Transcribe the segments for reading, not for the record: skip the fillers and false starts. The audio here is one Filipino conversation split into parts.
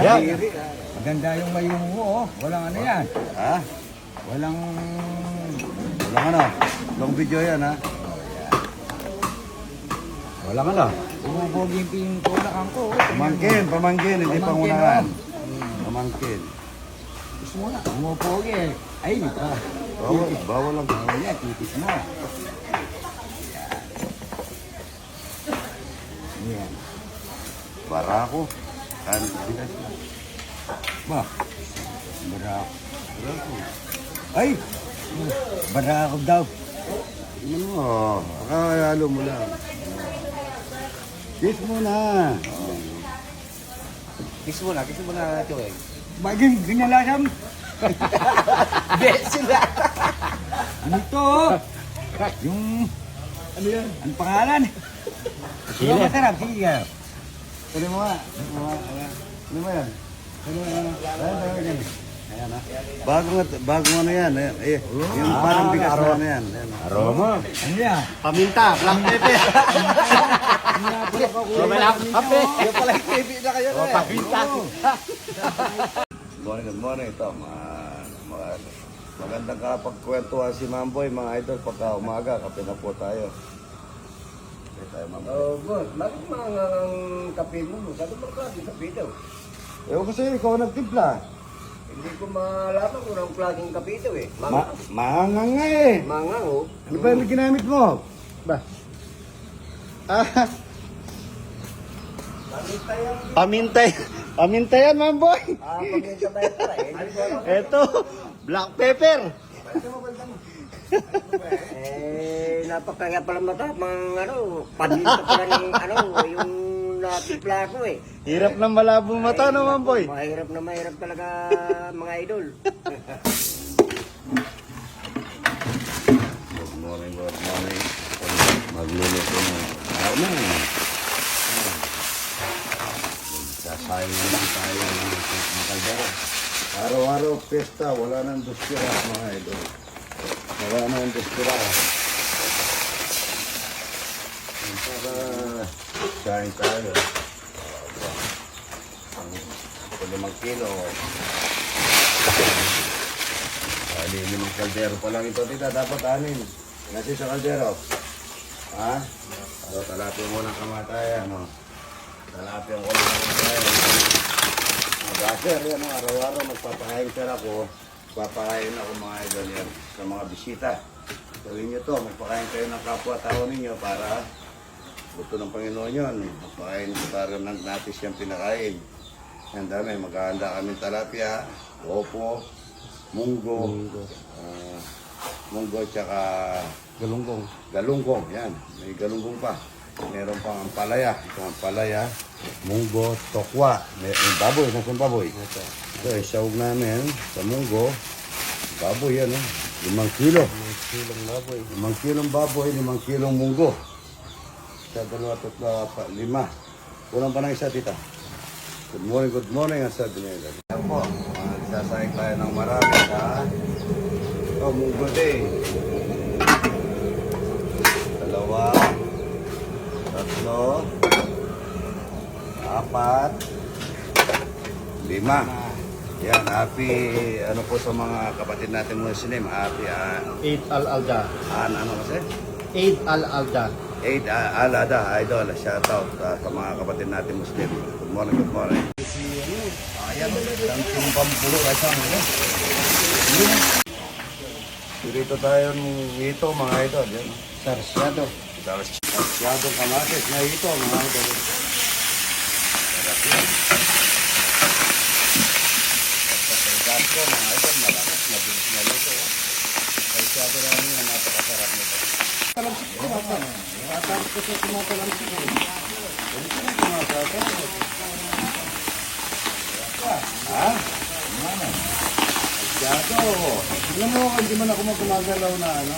Ayan. Maganda yung mayungo, oh. Walang ano yan. Ha? Walang... Walang ano? Long video yan, ha? Walang ano? Bumubog yung pinutulakan ko. Oh. Pamangkin, hindi Pamangkin, pangunahan. oh. Pamangkin. Gusto mo na. Bumubog eh. Ay, ito. Bawal lang. Oh, yeah, titis mo. Yan. Barako. Ba? Barako. Ay! Barako daw. Ano mo? Pakahalo mo lang. Kiss mo na. Kiss mo na, Choy. Bagay, ginalasam. Bet sila. Ano to? Yung... Ano yan? Ang pangalan? Sige. Masarap, sige. Ano mo nga? Ano mo yan? Ayan, ha? Bagong ano yan. Yung parang bigas na ano yan. Ayan, ha? Aroma. Ano yan? Paminta, black pepper. Black pepper. Yung pala yung baby na kayo na. Paminta. Good morning. Ito, magandang kapagkwentuhan si Mamboy, mga idol. Pagka umaga, kape na po tayo. Kape tayo, Mamboy. Oh, boss. Bakit mga ang kape mo? Sabi mo klaseng kape daw. Ewan ko sa'yo, ikaw nagtimpla. Hindi ko malaman kung anong klaseng kape daw eh. Maangang nga eh. Mangang oh. Ano ba yung ginamit mo? Ba? Paminta yan, Mamboy. Paminta tayo pala eh. Eto, black pepper. Napakaya pala mata, mga paminta pala ng yung natipla ko eh. Hirap ng malabong mata, no, Mamboy? Mahirap talaga mga idol. Good morning. Magluluto na. Ano na? Sasayin lang tayo ng kaldera. Araw-araw pesta, wala nang dustira, mga idol. Wala nang dustira. Para kain tayo. 5 kilo. Bali, 5 kaldero pa lang ito, tita. Dapat 6. Nasi sa kaldero. Ha? So, talapin mo ng kamatayan, no? Talapin ko ng kamatayan. Mag-aser yan, no? Araw-araw magpapakain sir ako. Magpapakain ako mga idol yan sa mga bisita. Gawin nyo to, magpakain kayo ng kapwa-tao ninyo para gusto ng Panginoon yun. Magpakain ko para natin siyang pinakain. Yan dami, maghahanda kami talapia, opo, munggo, munggo tsaka galunggong, yan. May galunggong pa. Meron pang ampalaya. Ito ampalaya, munggo, tokwa. May baboy, nasaan baboy? Ito, isawag namin sa munggo. Baboy yan, 5 kilo. 5 kilong baboy, 5 kilong munggo. Sa 2, 3, 4, 5. Kulang pa ng isa, tita. Good morning, ang sabi niya. Ayan po, magsasayang tayo ng marami sa munggo day. 2, 3, 4, 5. Yan, happy, ano po sa mga kapatid natin Muslim, happy, Eid al-Alda. ano kasi? Eid al-Alda. Eid al-Adha, idol, shout out sa mga kapatid natin Muslim. Good morning. Ayan, ang pampulo ay sa mga. Dito tayo ito mga idol. Yan. Sarsyado. Sarsyadong kamatis na ito mga idol. Sarap yan. Sarsyado mga idol, malakas, mabilis na luto. Sarsyado namin yan, napakasarap nito. Tapos ko sa tumatalamsi ko. Sarsyado. Tignan mo, hindi man ako magkumagalaw na ano.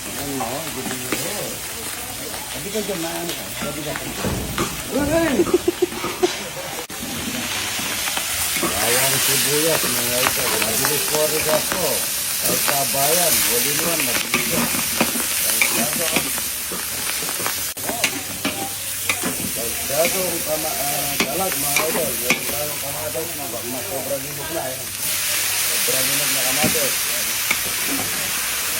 Ayan mo, hindi mo. Sabi ka dyan na ano ka. Sabi ka dyan. Bawang sibuyas, mga ito. Mabilis po rin ako. Kahit sa bayan, wali naman, mabilis yan. Sarsyado. Kasong talag mga idol. Meron tayong kamatis na sobrang linog na. Sobrang linog na kamatis.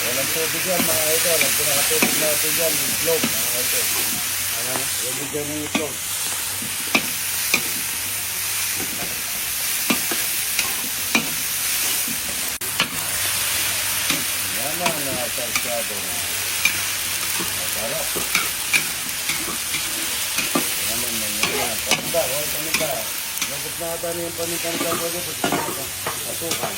Walang tubig yan mga idol. Ang pinakatubig natin yan, itlog mga idol. Huwag dyan yung itlog. Naman na salsado na. Masarap. Naman na yan. Paminta, huwag paminta. Nagos na ata na yung paminta ng kapag ito. Asukan.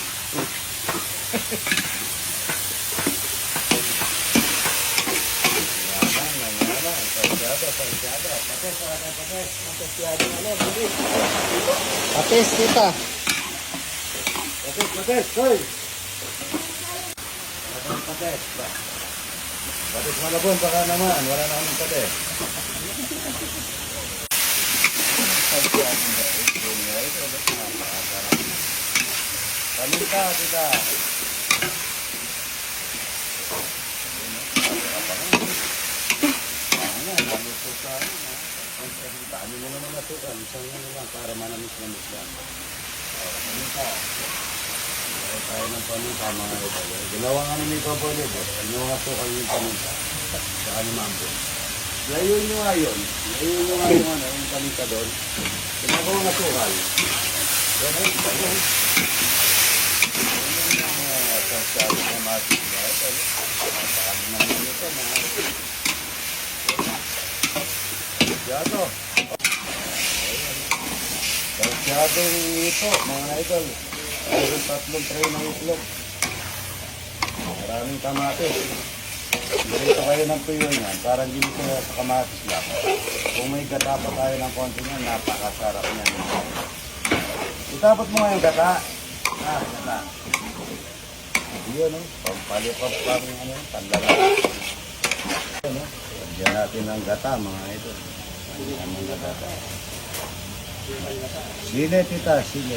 Patis, tita. Patis, koy! Patis, ba? Patis malabon, baka naman. Wala na kaming patis. Paminta, tita. Dami mo naman nasukan, isang ano lang para manamis-namis lang. Paminta. Meron tayo ng paminta mga idol. Ginawa nga ni Papa Lid. Ginawa sukan yung paminta. Saka ni Mambo. Layun nyo nga yun. Layun nyo nga yung ano, yung paminta doon. Ginagawa nga sukan. Yan ay, yan. Yan yung mga sasabi na matis mga idol. Pakali naman ito mga idol. Masyado. Masyadong ito, mga idol. Mayroon 3 tray ng itlog. Maraming kamatis. Dito kayo ng tuyo niyan. Parang hindi ko sa kamatis lang. Kung may gata pa tayo ng konti niyan, napakasarap niyan. Itapot mo nga yung gata. Gata. Yun, pampalipap lang yung panlalaki. Yun, lagyan natin ng gata, mga idol. Ang gata. Sile, tita, sile.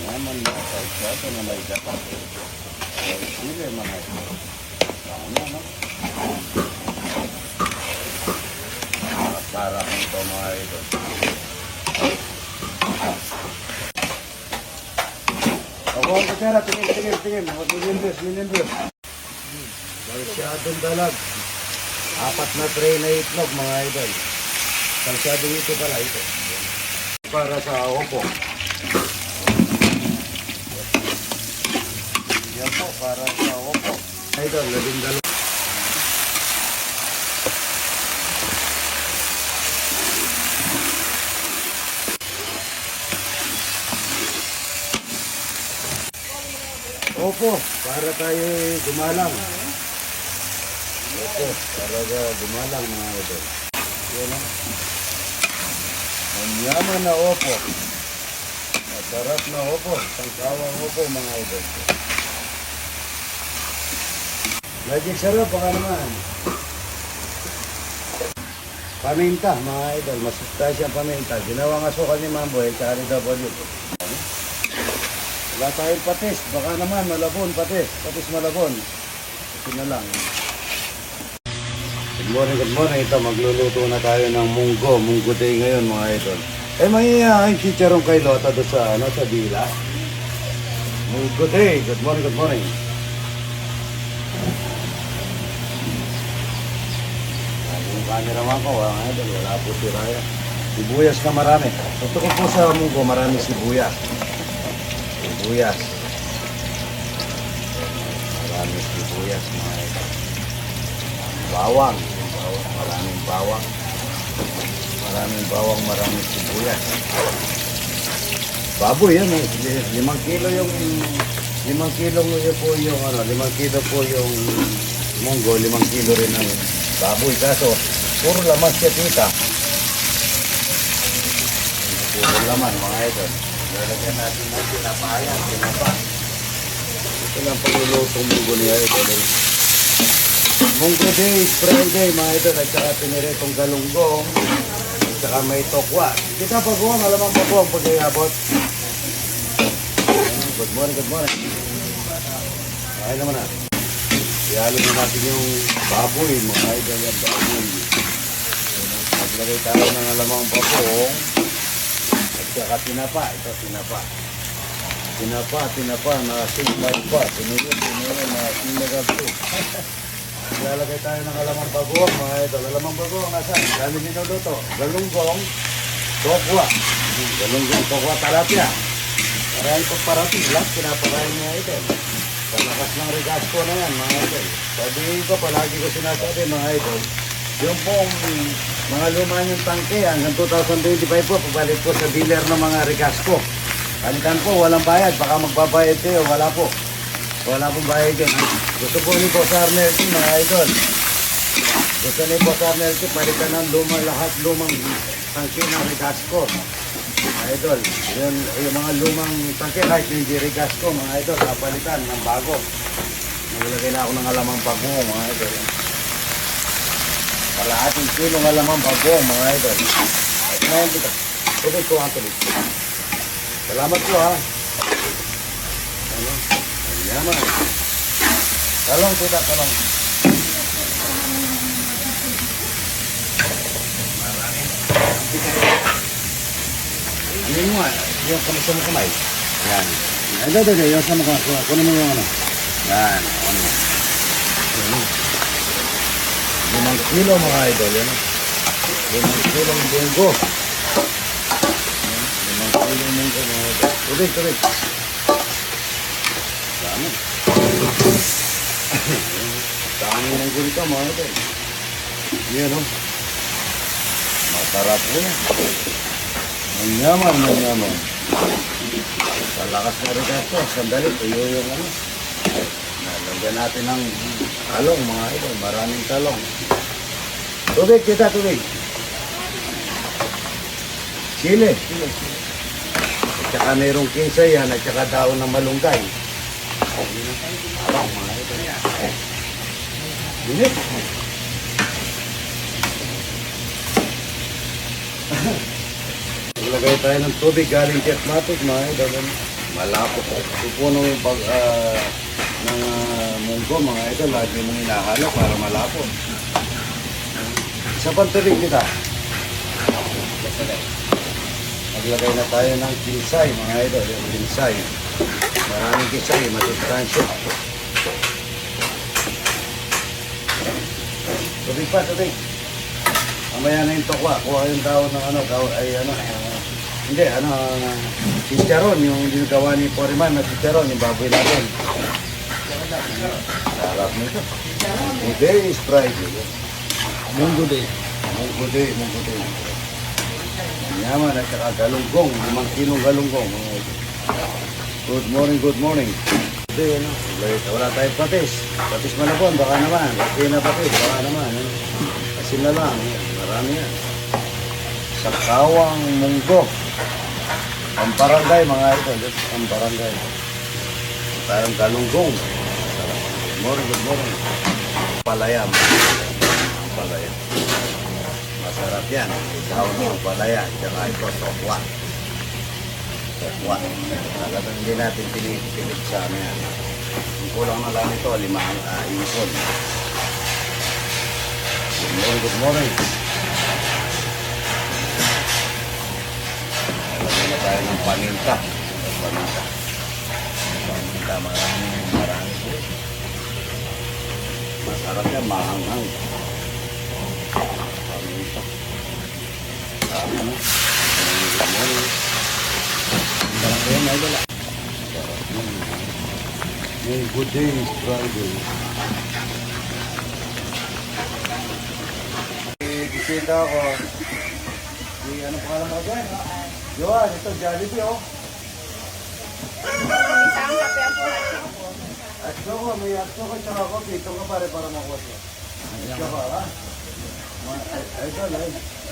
Naman na kalsado na may gata. Sile, mga idol. Ano, no? Sarap nito, mga idol. Ako ang kutsara, tingin. Minindus. Kalsyadong dalag. 4 na tray na itlog, mga idol. Kalsyadong ito pala, ito. Para sa opo. Yan po, para sa opo. Idol, 12. Opo, para tayo gumalang. Opo, para gumalang mga idol. Yan o. Ang yaman na opo. Masarap na opo. Sangkawang opo mga idol. Magic sarap, baka naman. Paminta mga idol. Masustansya paminta. Ginawa nga sukan ni Mamboy. Tsaka ni W. Wala tayong patis. Baka naman malabon patis. Patis malabon. Ito na lang. Good morning. Ito, magluluto na tayo ng munggo. Munggo day ngayon mga idol. May chicharon kay Lota doon sa, sa Dila. Munggo day. Good morning. Yung cameraman ko, mga idol, wala po si Raya. Sibuyas na marami. Ito ko po sa munggo, marami sibuyas. Marami sibuyas mga idol. Bawang. Maraming bawang. Maraming sibuyas. Baboy yan eh. 5 kilo yung 5 kilo po yung 5 kilo po yung munggo, 5 kilo rin ang baboy. Kaso puro laman siya tita. Puro laman mga idol. Lalagyan natin ng tinapa. Ito lang paglulutong munggo niya idol. Munggo day, Friday mga idol. At saka piniritong galunggong. At saka may tokwa. Kita pagbuwang, alamang pagbuwang pag-iabot. Good morning. Kaya naman na. ihalo na natin yung baboy, mga idol yan, baboy. Maglagay tayo ng alamang papong. At saka tinapa, ito tinapa. Tinapa, na singlad pa. Tinulog, na sinagab to. Lalagay tayo ng alamang bagong, mga idol. Alamang bagong, nasaan? Dami niluluto. Galunggong, tokwa. Galunggong, tokwa, talapia. Maraming pagparating, lahat pinapakain niya ito. Palakas ng Regasco na yan, mga idol. Sabihin ko, palagi ko sinasabi, mga idol. Yung pong mga luma yung tangke, hanggang 2025 po, pabalik po sa dealer ng mga Regasco. Kalitan po, walang bayad. Baka magbabayad kayo, wala po. Wala pong bayad yun. Gusto po ni Boss Arnelty, mga idol. Gusto ni Boss Arnelty, palitan ng lahat lumang tangke ng Regasco. Mga idol, yung mga lumang tangke, kahit hindi Regasco, mga idol, kapalitan ng bago. Naglagay na ako ng alamang bago, mga idol. Kalahating kilong alamang bago, mga idol. Ngayon dito, tubig ko ang tubig. Salamat po ha. Ano? Yaman. Talong, tita, talong. Ano mo nga? Yung kamisa mo kamay. Yan. Ito, yung sama ko. Kunin mo yung ano. Yan. Ano. Ano. 5 kilo mga idol. Yan. 5 kilong bunggo. 5 kilong bunggo mga idol. Tubig. Dami. Dami ng gulito mga idol. Yan o. Masarap po yan. Manyaman. Palakas na rin ito. Sandali, tuyo yung ano. Nalagyan natin ng talong mga idol. Maraming talong. Tubig kita, tubig. Chile. At saka mayroong kinsa yan at saka daon ng malunggay. Talong mga idol. Init. Maglagay tayo ng tubig galing Jetmatic, mga idol. Malapot. Pupuno yung ng munggo, mga idol. Lagi mong hinahalo para malapot. Isa pang tubig kita. Maglagay na tayo ng kinsay, mga idol. Yung kinsay. Maraming kinsay, masustansya. Tubig. Mamaya na yung tokwa. Kuha yung daon ng chicharon, yung ginagawa ni Foreman na chicharon, yung baboy natin. Sarap nito. Today is Friday. Munggo day. Yaman at saka galunggong, 5 kilong galunggong. Good morning. Today, wala tayong patis. Patis malabon, baka naman. Pati na patis, baka naman. Asin na lang. Marami yan. Sakawang munggo. Pamparangay mga ito. Pamparangay. Tayong galunggong. Good morning. Palaya. Masarap yan. Ikaw ng palaya. Tsaka ito, tokwa. Talagang hindi natin pinipilit sa ano yan. Ang kulang na lang ito, 5 ipon. Good morning. Lagyan na tayo ng paninta. Marami po. Masarap yan, mahanghang. Paninta. Ano? Good morning. Sarap yan, ay wala. Good day is Friday. Bisita ako. Ano pangalan mo dyan? Johan, ito Jollibee oh. Isang kape ang puhat siya. At ko, may atso ko tsaka coffee. Ito ka pare para makuha siya. Ito ka ha? Idol ay.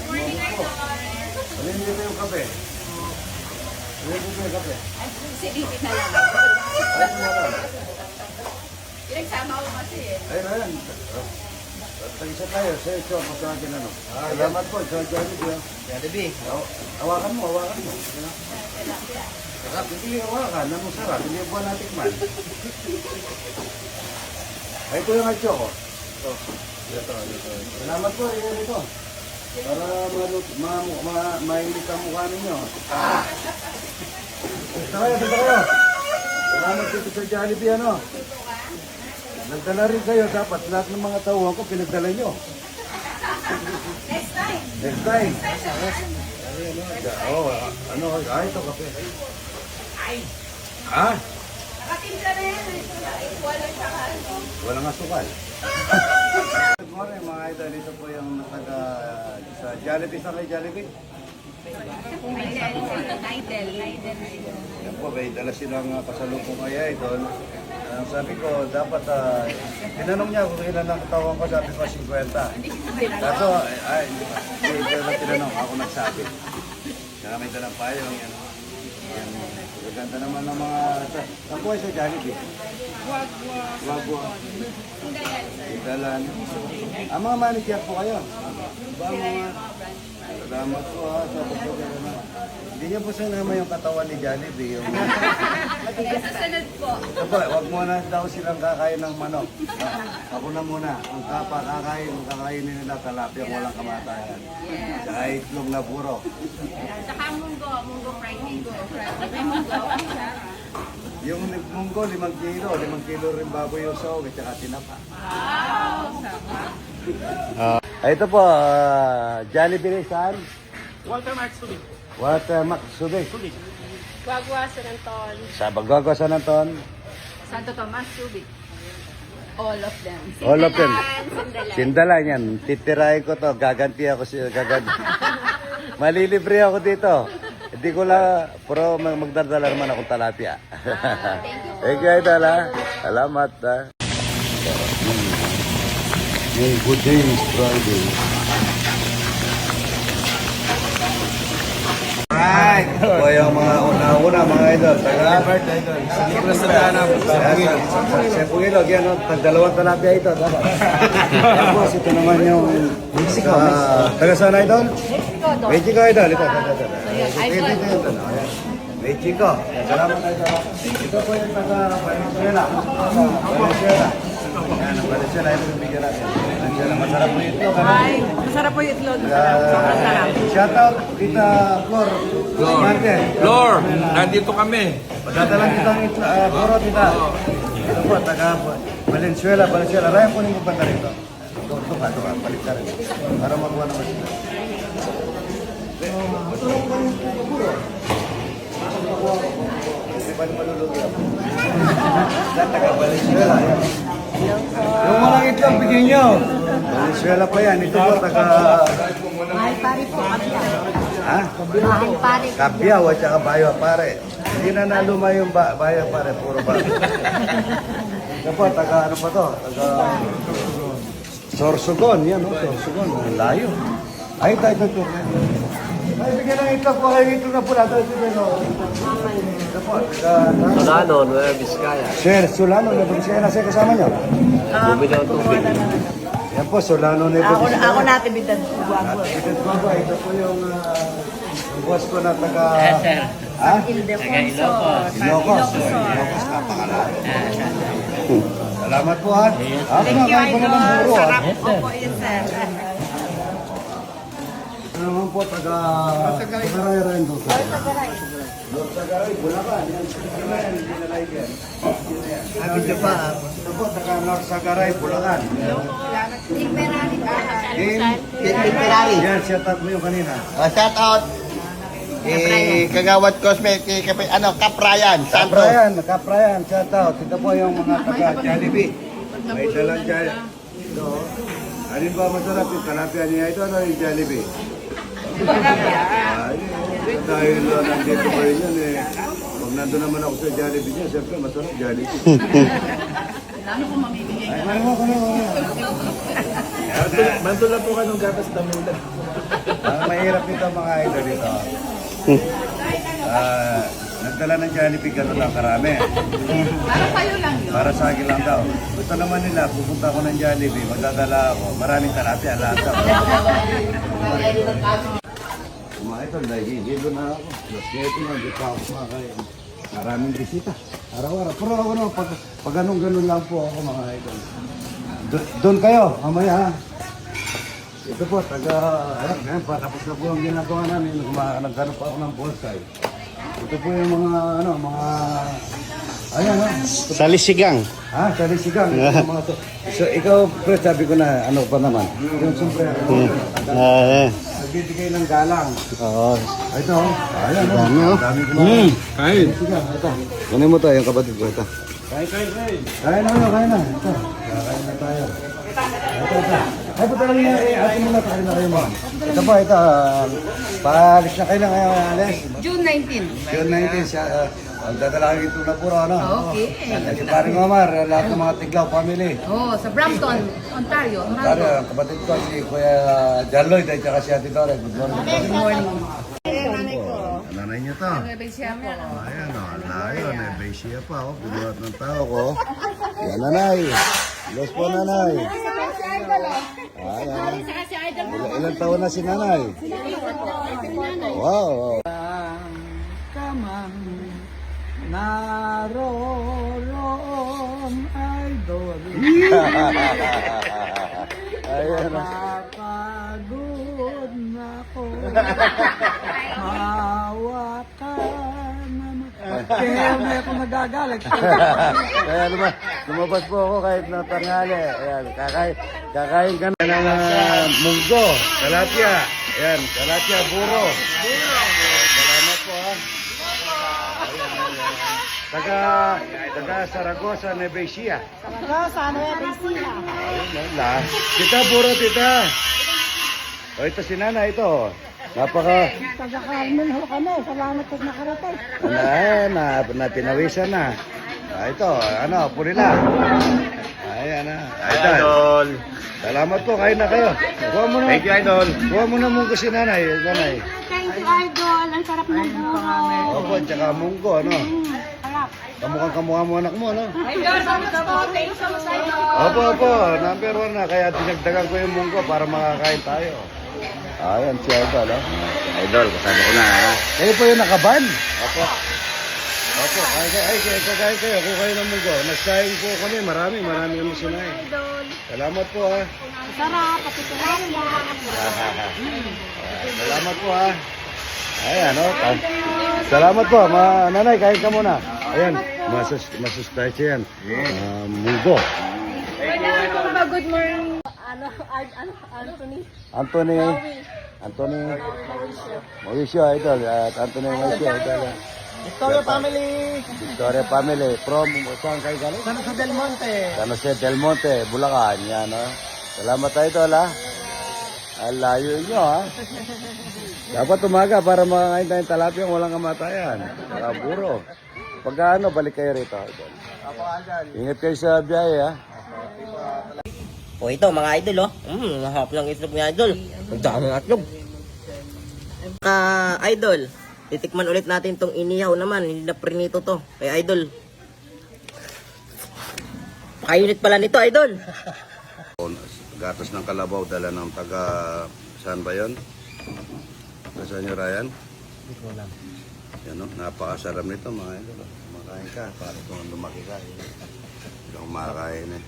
Morning, Idol. Alin dito yung kape? Alin dito yung kape? Ay, silipin na lang. Ay, sumaran. Pinagsama ko kasi eh. Ayun, ayun. Tag-isa tayo. Sa'yo, Chok, mas sa akin ano. Salamat po, sa Jollibee. Jollibee. Hawakan mo. Sarap, hindi hawakan. Anong sarap? Hindi buwan natin man. Ay, ito yung atyo ko. Ito. Salamat po, ito. Para mainit ang mukha ninyo. Dito kayo. Salamat dito sa Jollibee, ano? Nagdala rin kayo, dapat lahat ng mga tauhan ko pinagdala nyo. Next time. Next time. Oh, ano, ito kape. Ay. Ha? Nakatimpla na yan. Walang saka ano. Walang asukal. Good morning mga idol, dito po yung taga sa Jollibee. Sa kay Jollibee? Idol. Yan po, may dala silang pasalubong kaya idol. Sabi ko, dapat, tinanong niya kung ilan ang tawang ko, sabi ko 50. Kaso, hindi ko lang tinanong, ako nagsabi. Kaya may dalang payong, yan. Yan, maganda naman ng mga, ang buhay sa Jollibee. Wagwa. Dalan. Ang mga manager po kayo. Ba mga, salamat po ha, sa pagkakala na. Hindi niyo po sinama yung katawan ni Jollibee. Yung... Susunod po. Ito, wag muna daw silang kakain ng manok. Ako na muna. Ang kakainin nila talapia, walang kamatayan. Saka itlog na puro. Saka munggo fried munggo. Munggo. Yung munggo, 5 kilo. 5 kilo rin baboy yung saw, at saka tinapa. Wow. Sama. Ito po, Jollibee rin saan? Walter Marks Tubig. Walter Max Subic. Guagua, San Anton. Sa Bagwagwa San Anton. Santo Tomas, Subic. All of them. All of them. Sindalan. Sindalan yan. Titirahin ko to. Gaganti ako Malilibre ako dito. Hindi ko lang, pero magdadala naman akong talapia. Thank you, Idol, ha. Salamat, ha. Good day, Friday. Alright! O yung mga una-una, mga idol. Taga-Albert, idol. Sa Negros na Danam. Sa Pungilog, yan, tag-2 talapia ito. Yan po, ito naman yung... Mexico. Taga saan, idol? Mexico, idol. Ito. Mexico. Salamat, idol. Ito po yung taga-Venezuela. Venezuela. Yan, ang Venezuela, ito yung bigyan natin. Masarap po yung itlog. Masarap po yung itlog. Masarap. Shoutout, Tita Flor. Martin. Lor, nandito kami. Padadalang kitang puro, Tita. Ito po, taga Valenzuela. Raya po ninyo banda rito. Ito ka, palit ka rin. Para makuha naman sila. Matulong ko yung puro. Hindi ba malulugi ako? Taga Valenzuela. Yung mga itlog, bigyan nyo. Valenzuela pa yan. Ito po, taga... Mahal pare po, kabya. Ha? Mahal pare. Kabyaw at saka bayo pare. Hindi na naluma yung bayo pare, puro ba. Ito po, taga ano pa to? Taga... Sorsogon, yan o, Sorsogon. Ang layo. Ay, tayo ito. Ay, bigyan ng itlog po kayo itlog na pula. Ito po, taga... Solano, Nueva Vizcaya. Sir, Solano, Nebuchadnezzar, nasa kasama niyo? Bumili ng tubig. Yan po, Solano, Nebuchadnezzar. Ako natin bitan guagua. Ito po yung boss ko na taga... Ha? Ildefonso. Ilocos. Ilocos, kapangalan. Salamat po ha. Thank you, Idol. Sarap. Opo, yun, sir. Ito naman po, taga... Tagaray rin doon. Lord Tagaray, Bulacan. Yan, hindi na like yan. Ito po, taga Lord Tagaray, Bulacan. Ferrari. Yan, shout out mo yung kanina. Shout out. Kagawad Cosme, Kaprayan, Santos. Kaprayan, shout out. Ito po yung mga taga Jollibee. May dalang Jollibee. Ito, alin ba masarap yung talapia niya ito o yung Jollibee? Dahil nandito pa rin yan eh. Pag nandun naman ako sa Jollibee niya, siyempre masarap Jollibee. Ano kung mamimigay Ay, ano. Mandun lang po ka ng gatas Damula. Ang mahirap nito mga idol dito. Nagdala ng Jollibee gano'n lang karami. Para kayo lang yun. Para sa akin lang daw. Gusto naman nila, pupunta ako ng Jollibee, magdadala ako. Maraming talapia, lahat daw. Mga idol, nahihilo na ako. Plus 7 na, di pa ako kumakain. Maraming bisita. Araw-araw. Pero ano, pag ganun lang po ako mga idol. Doon kayo, mamaya ha. Ito po, ngayon pa, tapos na po ang ginagawa namin. Nagkano pa ako ng bonsai. Ito po yung ayan ha. Salisigang. Ha, salisigang. So, ikaw, Fred, sabi ko na, ano pa naman? Yung siyempre, nagbibigay ng galang. Oo. Ito, ayan, Dami, oh. dami kumain. Kain. Salisigang, ito. Kunin mo to, yung kapatid ko, ito. Kain na. Ito. Kain na tayo. Ito. Ay, punta lang niya, atin muna, kain na kayo mga. Ito po, ito. Paalis na kayo na kayo, Alex. June 19. June 19 siya. Ang dadalawin ito na puro, ano? Okay. Si Paring Omar, lahat ng mga Tiglaw family. Oh, sa Brampton, Ontario. Sorry, ang kapatid ko si Kuya John Lloyd at saka si Ate Dore. Good morning. Good morning. Nanay niyo to. Ayan o, layo. Nebesia pa o. Binuhat ng tao ko. Yan, nanay. Los po, nanay. Ayan. Ilang taon na si nanay? Wow. Kamang naroon idol. Ayan o. Napagod na ko. Maawa ka naman. Kaya may ako nagagalit. Kaya lumabas po ako kahit na tanghali. Ayan, kakain ka na ng munggo, talapia. Ayan, talapia, buro. Salamat po ha. Taga Saragossa, Nevesia. Ayun na. Tita, buro tita. O ito si Nana, ito. Napaka... Taga Carmen ho kami. Salamat pag nakarating. Natinawisan na. Ito, ano, pulila. Ayan na. Idol. Salamat po, kain na kayo. Thank you, Idol. Kuha mo na munggo si Nanay. Nanay. Thank you, Idol. Ang sarap ng buro. Opo, tsaka munggo, ano. Sarap. Kamukha mo anak mo, ano. Idol, salamat po. Thank you so much, Idol. Opo, number 1 na. Kaya dinagdagan ko yung munggo para makakain tayo. Ayan si Idol, ha. Idol, kasama ko na, ha. Kayo po yung nakaban? Opo. Opo, kakain kayo. Kung kayo ng munggo. Nagsaing po kami. Marami yung sinain. Salamat po, ha. Sarap. Pati tilapia. Salamat po, ha. Ayan, o. Salamat po. Nanay, kain ka muna. Ayan, masustansya yan. Munggo. Good morning. Anthony. Mauricio, idol. At Anthony Mauricio, idol. Victoria family. Victoria family. From, saan kayo galing? San Jose del Monte. San Jose del Monte, Bulacan. Yan, o. Salamat tayo, idol, ha. Ang layo nyo, ha. Dapat umaga para makakain tayong talapia walang kamatayan. Saka buro. Pagka ano, balik kayo rito, idol. Ingat kayo sa biyahe, ha. O ito mga idol oh. Nahap lang itlog ni idol. Ang dami ng itlog. Idol, titikman ulit natin tong inihaw naman. Hindi na prinito to. Kaya idol. Pakainit pala nito idol. Gatas ng kalabaw, dala ng taga... Saan ba yun? Saan nyo, Ryan? Hindi ko alam. Yan o, napakasarap nito mga idol. Makain ka, para kung lumaki ka. Hindi ako makakain eh.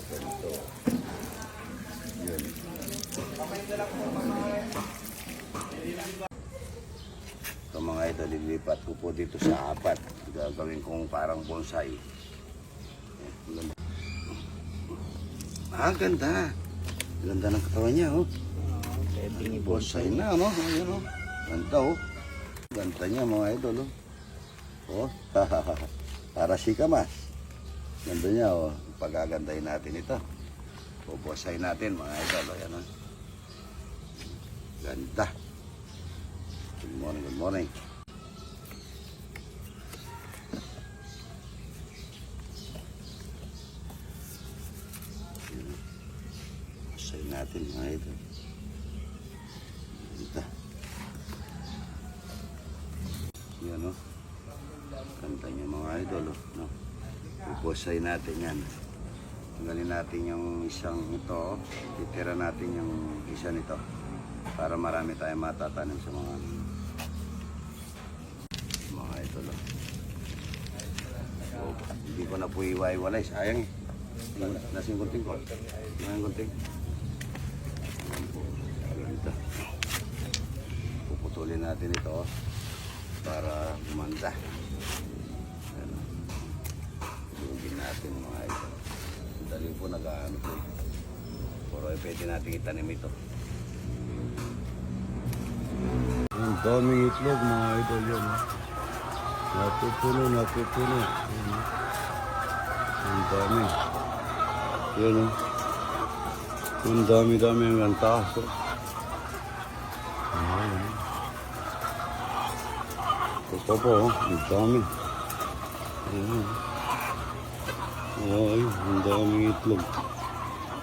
Ganito. Yun. Ito mga idol, lilipat ko po dito sa 4. Gagawin kong parang bonsai. Ganda. Ganda ng katawan niya, oh. Bonsai na, no? Ayan, oh. Ganda, oh. Ganda niya, mga idol, oh. Oh, para si Kamas. Ganda niya, oh. Pagagandahin natin ito. Bubonsai natin, mga idol. Ayan, oh. Ganda. Good morning, good morning. Bonsai natin, mga idol. Ganda. Yan, oh. Ganda niya, mga idol, oh. No? Bubonsai natin yan. Tanggalin natin yung isang ito. Titira natin yung isa nito. Para marami tayong matatanim sa mga... idol. So, hindi ko na po iwa-iwalay. Sayang eh. Nasing gunting ko. Nasing gunting. Ayan po. Ganito. Puputulin natin ito para gumanda. Ayan. Lugin natin mga idol. Dali po nag-ano po. Pero pwede natin itanim ito. Ang daming itlog mga idol yun. Napupuno. Ayan, ang dami. Yan o. Ang dami ang taas. Ayan. Ito po, ang dami. Ayan. Ay, ang daming itlog.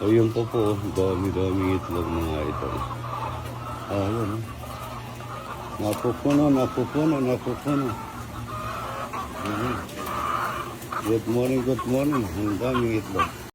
Ayun po po, daming itlog mga idol. Ayan o. Napupuno. Good morning. Ang daming itlog.